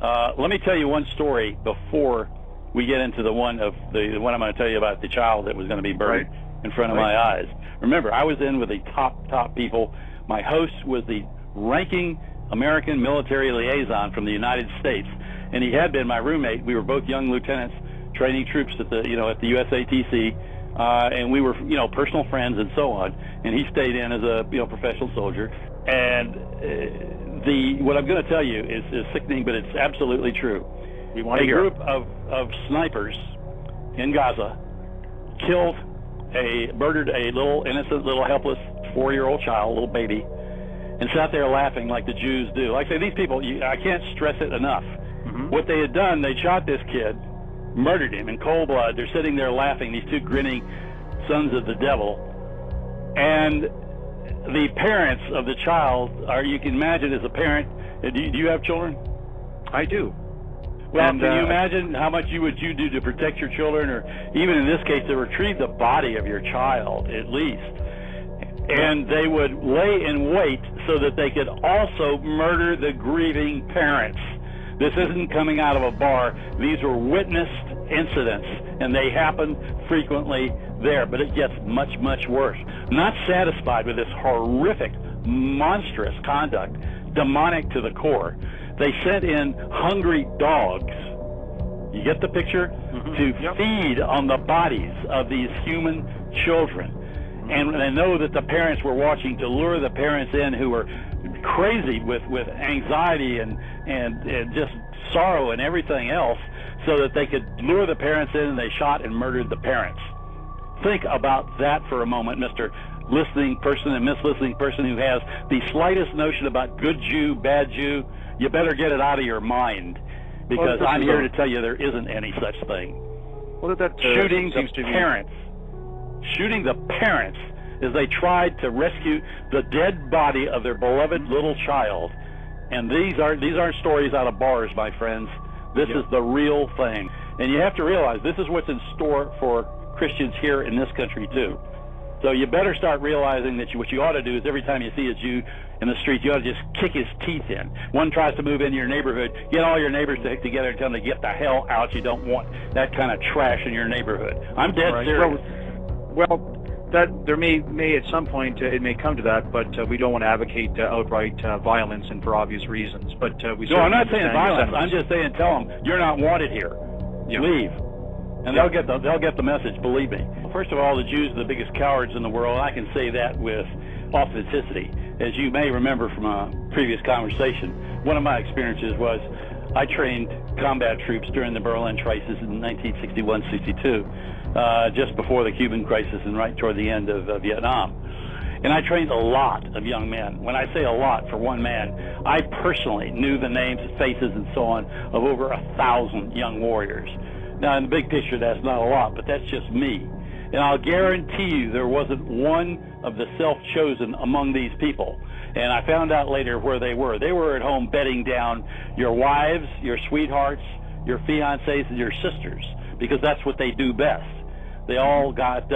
Let me tell you one story before we get into the one I'm going to tell you about the child that was going to be buried in front of my eyes. Remember, I was in with the top people. My host was the ranking American military liaison from the United States, and he had been my roommate. We were both young lieutenants training troops at the USATC, and we were personal friends and so on. And he stayed in as a professional soldier. And what I'm going to tell you is sickening, but it's absolutely true. We want to hear. A group of snipers in Gaza murdered a little innocent, little helpless 4-year-old child, little baby, and sat there laughing like the Jews do. Like I say, these people, I can't stress it enough. Mm-hmm. What they had done, they shot this kid, murdered him in cold blood. They're sitting there laughing, these two grinning sons of the devil. And the parents of the child you can imagine as a parent, do you have children? I do. Well, can you imagine how much you do to protect your children, or even in this case, to retrieve the body of your child, at least? And they would lay in wait so that they could also murder the grieving parents. This isn't coming out of a bar. These were witnessed incidents, and they happen frequently there. But it gets much, much worse. Not satisfied with this horrific, monstrous conduct, demonic to the core, they sent in hungry dogs, you get the picture, to feed on the bodies of these human children. And they know that the parents were watching to lure the parents in, who were crazy with anxiety and just sorrow and everything else, so that they could lure the parents in, and they shot and murdered the parents. Think about that for a moment, Mr. Listening person and Miss Listening person who has the slightest notion about good Jew, bad Jew. You better get it out of your mind, because I'm here to tell you there isn't any such thing. Well, shooting the parents as they tried to rescue the dead body of their beloved little child. And these aren't stories out of bars, my friends. This is the real thing. And you have to realize this is what's in store for Christians here in this country too. So you better start realizing that what you ought to do is every time you see a Jew in the street, you ought to just kick his teeth in. One tries to move into your neighborhood, get all your neighbors to together and tell them to get the hell out. You don't want that kind of trash in your neighborhood. I'm dead serious. Well, that there may at some point it may come to that, but we don't want to advocate outright violence, and for obvious reasons. But we no, I'm not saying violence. I'm just saying tell them you're not wanted here. Leave. And they'll get the message, believe me. First of all, the Jews are the biggest cowards in the world. I can say that with authenticity. As you may remember from a previous conversation, one of my experiences was I trained combat troops during the Berlin crisis in 1961-62, just before the Cuban crisis and right toward the end of Vietnam. And I trained a lot of young men. When I say a lot for one man, I personally knew the names, faces, and so on of over 1,000 young warriors. Now, in the big picture, that's not a lot, but that's just me. And I'll guarantee you there wasn't one of the self-chosen among these people. And I found out later where they were. They were at home bedding down your wives, your sweethearts, your fiancés, and your sisters, because that's what they do best. They all got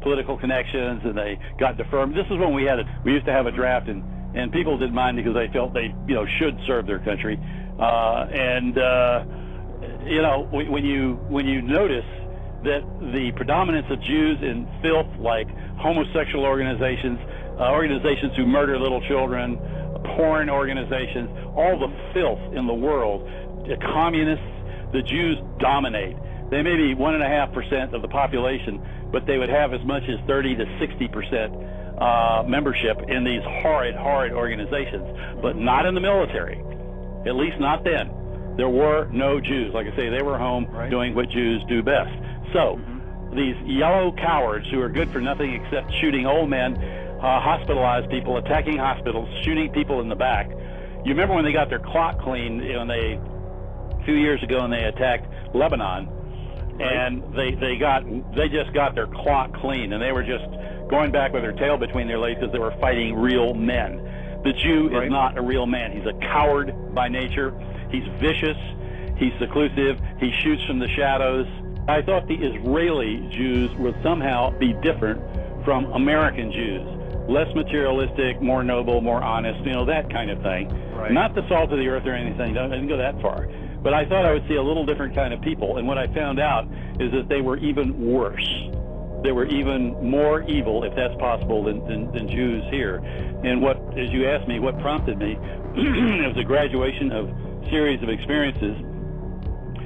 political connections, and they got deferred. This is when we used to have a draft, and people didn't mind because they felt they should serve their country. When you notice that the predominance of Jews in filth, like homosexual organizations, organizations who murder little children, porn organizations, all the filth in the world, the communists, the Jews dominate. They may be 1.5% of the population, but they would have as much as 30 to 60% membership in these horrid organizations, but not in the military, at least not then. There were no Jews. Like I say, they were home doing what Jews do best. So these yellow cowards who are good for nothing except shooting old men, hospitalized people, attacking hospitals, shooting people in the back. You remember when they got their clock clean, a few years ago, and they attacked Lebanon, and they just got their clock clean, and they were just going back with their tail between their legs because they were fighting real men. The Jew is not a real man. He's a coward by nature. He's vicious. He's seclusive. He shoots from the shadows. I thought the Israeli Jews would somehow be different from American Jews. Less materialistic, more noble, more honest, that kind of thing. Not the salt of the earth or anything. I didn't go that far. But I thought I would see a little different kind of people, and what I found out is that they were even worse. They were even more evil, if that's possible, than Jews here. And what, as you asked me, what prompted me, it was a graduation of series of experiences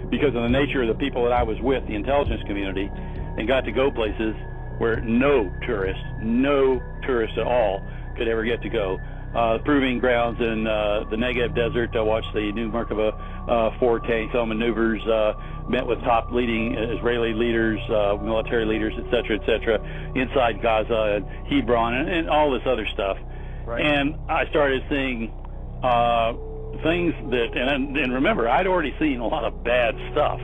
because of the nature of the people that I was with, the intelligence community, and got to go places where no tourist at all could ever get to go. Proving grounds in the Negev Desert. I watched the new Merkava 4 tanks on maneuvers, met with top leading Israeli leaders, military leaders, et cetera, inside Gaza and Hebron and all this other stuff. Right. And I started seeing things that, and remember, I'd already seen a lot of bad stuff.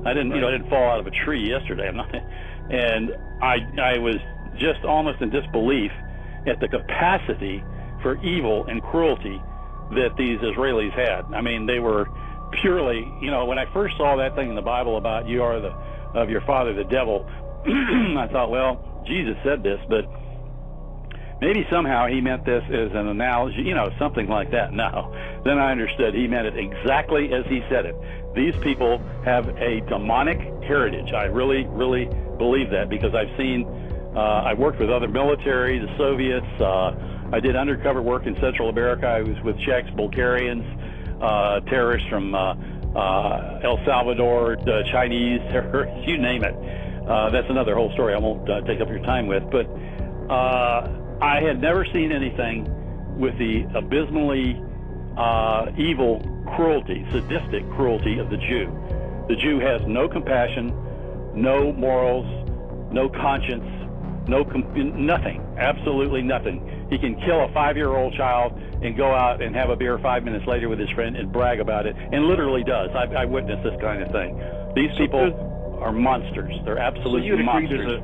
I didn't, I didn't fall out of a tree yesterday. And I was just almost in disbelief at the capacity for evil and cruelty that these Israelis had. I mean, they were purely, when I first saw that thing in the Bible about you are of your father the devil, I thought, well, Jesus said this, but maybe somehow he meant this as an analogy, something like that. No. Then I understood he meant it exactly as he said it. These people have a demonic heritage. I really, really believe that because I've seen, I worked with other military, the Soviets, I did undercover work in Central America. I was with Czechs, Bulgarians, terrorists from El Salvador, Chinese terrorists, you name it. That's another whole story I won't take up your time with. But I had never seen anything with the abysmally evil cruelty, sadistic cruelty of the Jew. The Jew has no compassion, no morals, no conscience, nothing, absolutely nothing. He can kill a 5-year-old child and go out and have a beer 5 minutes later with his friend and brag about it, and literally does. I witnessed this kind of thing. These people are monsters. They're absolute monsters.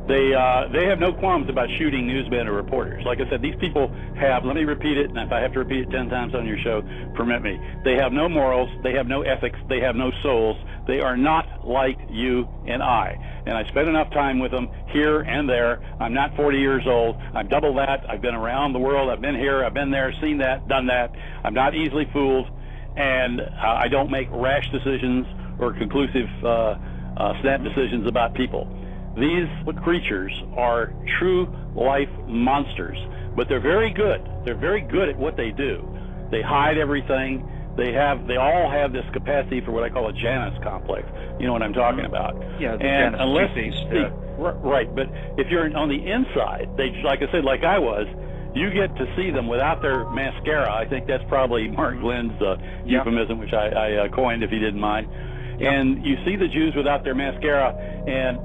They have no qualms about shooting newsmen or reporters. Like I said, these people have, let me repeat it, and if I have to repeat it 10 times on your show, permit me. They have no morals, they have no ethics, they have no souls. They are not like you and I. And I spent enough time with them here and there. I'm not 40 years old. I'm double that. I've been around the world. I've been here, I've been there, seen that, done that. I'm not easily fooled, and I don't make rash decisions or conclusive snap decisions about people. These creatures are true life monsters, but they're very good. They're very good at what they do. They hide everything. They all have this capacity for what I call a Janus complex. You know what I'm talking about? Yeah, the and Janus unless two-faced, right, but if you're on the inside, they, like I said, like I was, you get to see them without their mascara. I think that's probably Mark Glenn's euphemism, which I coined, if you didn't mind. And you see the Jews without their mascara. And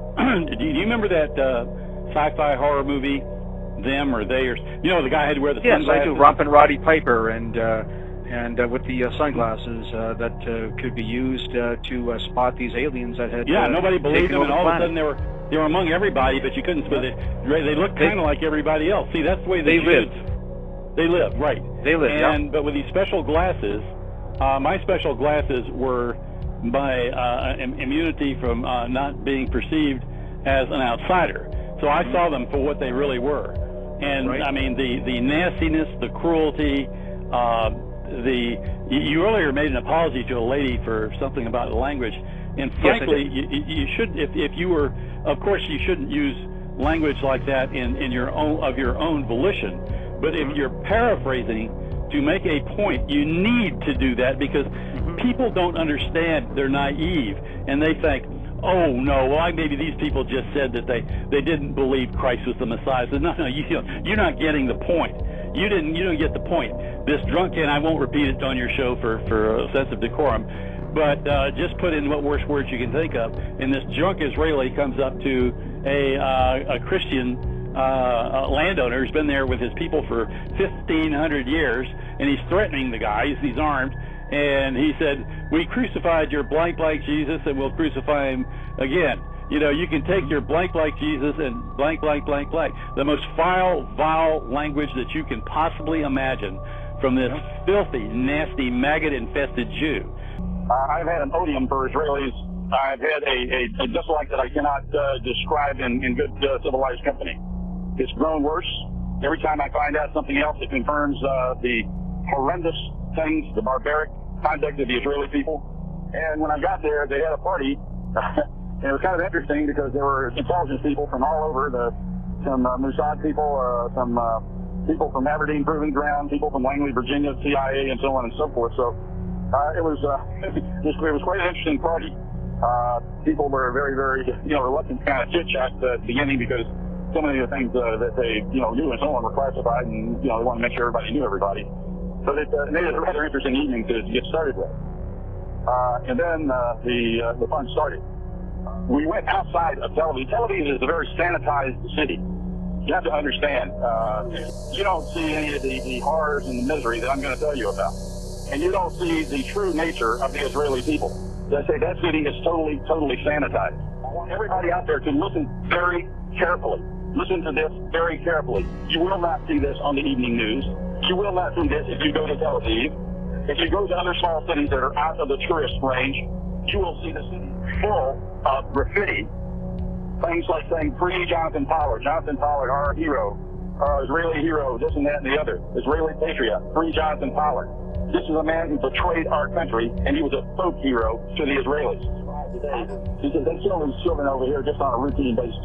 do you remember that sci-fi horror movie, Them or They, or the guy had to wear the sunglasses? Yes, I do. Rompin' Roddy Piper, and with the sunglasses that could be used to spot these aliens that had nobody believed them, and all of a planet. sudden they were among everybody, but you couldn't. But they looked kind of like everybody else. See, that's the way they Jews lived. They lived, right? They lived. And but with these special glasses, my special glasses were my immunity from not being perceived as an outsider. So I saw them for what they really were. And I mean, the nastiness, the cruelty, you earlier made an apology to a lady for something about the language. And frankly, you should, if you were, of course, you shouldn't use language like that in your own volition. But if you're paraphrasing to make a point, you need to do that because people don't understand. They're naive, and they think, oh no, well maybe these people just said that they didn't believe Christ was the Messiah. So no, you're not getting the point. You don't get the point. This drunken, I won't repeat it on your show for a sense of decorum, but just put in what worst words you can think of. And this drunk Israeli comes up to a Christian landowner who's been there with his people for 1,500 years, and he's threatening the guy. He's armed, and he said, "We crucified your blank Jesus, and we'll crucify him again." You can take your blank Jesus and blank. The most vile language that you can possibly imagine from this filthy, nasty, maggot-infested Jew. I've had an odium for Israelis. I've had a dislike that I cannot describe in good civilized company. It's grown worse. Every time I find out something else, it confirms the horrendous things, the barbaric conduct of the Israeli people. And when I got there, they had a party. And it was kind of interesting because there were intelligence people from all over, some Mossad people, some people from Aberdeen Proving Ground, people from Langley, Virginia, CIA, and so on and so forth. So it was quite an interesting party. People were very, very, reluctant to kind of chit-chat at the beginning because so many of the things that they, knew and so on were classified, and, they wanted to make sure everybody knew everybody. So it made it a rather interesting evening to get started with. And then the fun started. We went outside of Tel Aviv. Tel Aviv is a very sanitized city. You have to understand, you don't see any of the horrors and the misery that I'm going to tell you about. And you don't see the true nature of the Israeli people. They say that city is totally, totally sanitized. I want everybody out there to listen very carefully. Listen to this very carefully. You will not see this on the evening news. You will not see this if you go to Tel Aviv. If you go to other small cities that are out of the tourist range, you will see the city full of graffiti. Things like saying, free Jonathan Pollard, our hero, our Israeli hero, this and that and the other. Israeli patriot, free Jonathan Pollard. This is a man who betrayed our country, and he was a folk hero to the Israelis. He said, they kill these children over here just on a routine basis.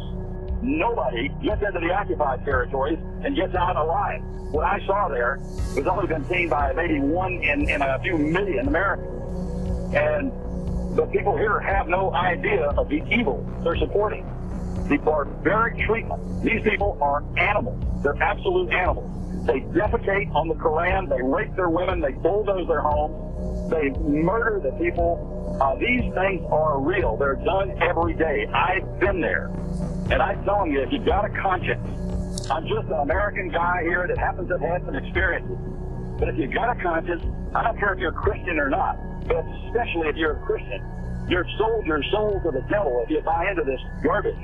Nobody gets into the occupied territories and gets out alive. What I saw there was only been seen by maybe 1 in a few million Americans. And the people here have no idea of the evil they're supporting. The barbaric treatment. These people are animals. They're absolute animals. They defecate on the Quran. They rape their women. They bulldoze their homes. They murder the people. These things are real. They're done every day. I've been there. And I'm telling you, if you've got a conscience, I'm just an American guy here that happens to have had some experiences. But if you've got a conscience, I don't care if you're a Christian or not, but especially if you're a Christian, you've sold your soul to the devil if you buy into this garbage.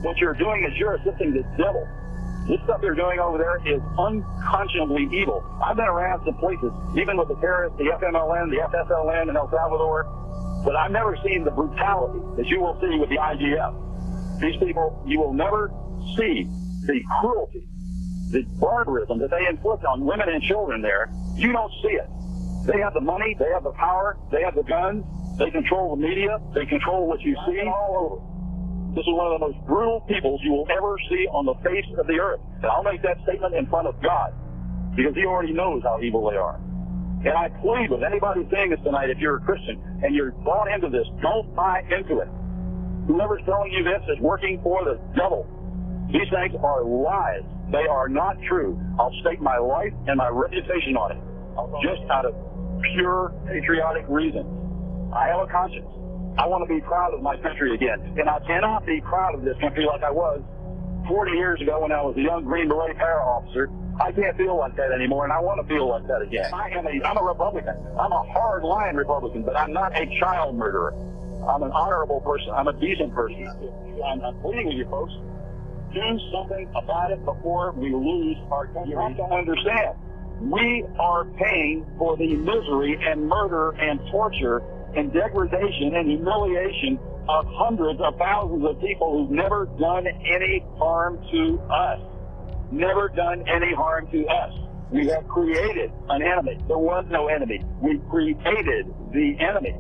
What you're doing is you're assisting the devil. This stuff they're doing over there is unconscionably evil. I've been around some places, even with the terrorists, the FMLN, the FSLN in El Salvador, but I've never seen the brutality that you will see with the IGF. These people, you will never see the cruelty, the barbarism that they inflict on women and children there. You don't see it. They have the money, they have the power, they have the guns, they control the media, they control what you see all over. This is one of the most brutal peoples you will ever see on the face of the earth. And I'll make that statement in front of God, because he already knows how evil they are. And I plead with anybody saying this tonight, if you're a Christian and you're bought into this, don't buy into it. Whoever's telling you this is working for the devil. These things are lies. They are not true. I'll stake my life and my reputation on it, just out of pure patriotic reasons. I have a conscience. I want to be proud of my country again. And I cannot be proud of this country like I was 40 years ago when I was a young Green Beret para officer. I can't feel like that anymore, and I want to feel like that again. I'm a Republican. I'm a hard-line Republican, but I'm not a child murderer. I'm an honorable person. I'm a decent person. I'm pleading with you folks. Do something about it before we lose our country. You have to understand, we are paying for the misery and murder and torture and degradation and humiliation of hundreds of thousands of people who've never done any harm to us. Never done any harm to us. We have created an enemy. There was no enemy. We created the enemy.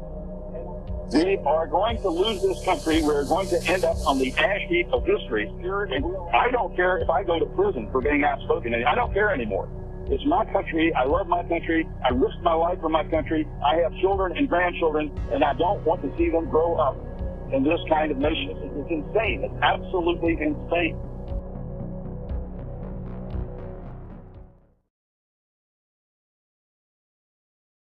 We are going to lose this country. We're going to end up on the ash heap of history. And I don't care if I go to prison for being outspoken. I don't care anymore. It's my country. I love my country. I risked my life for my country. I have children and grandchildren, and I don't want to see them grow up in this kind of nation. It's insane. It's absolutely insane.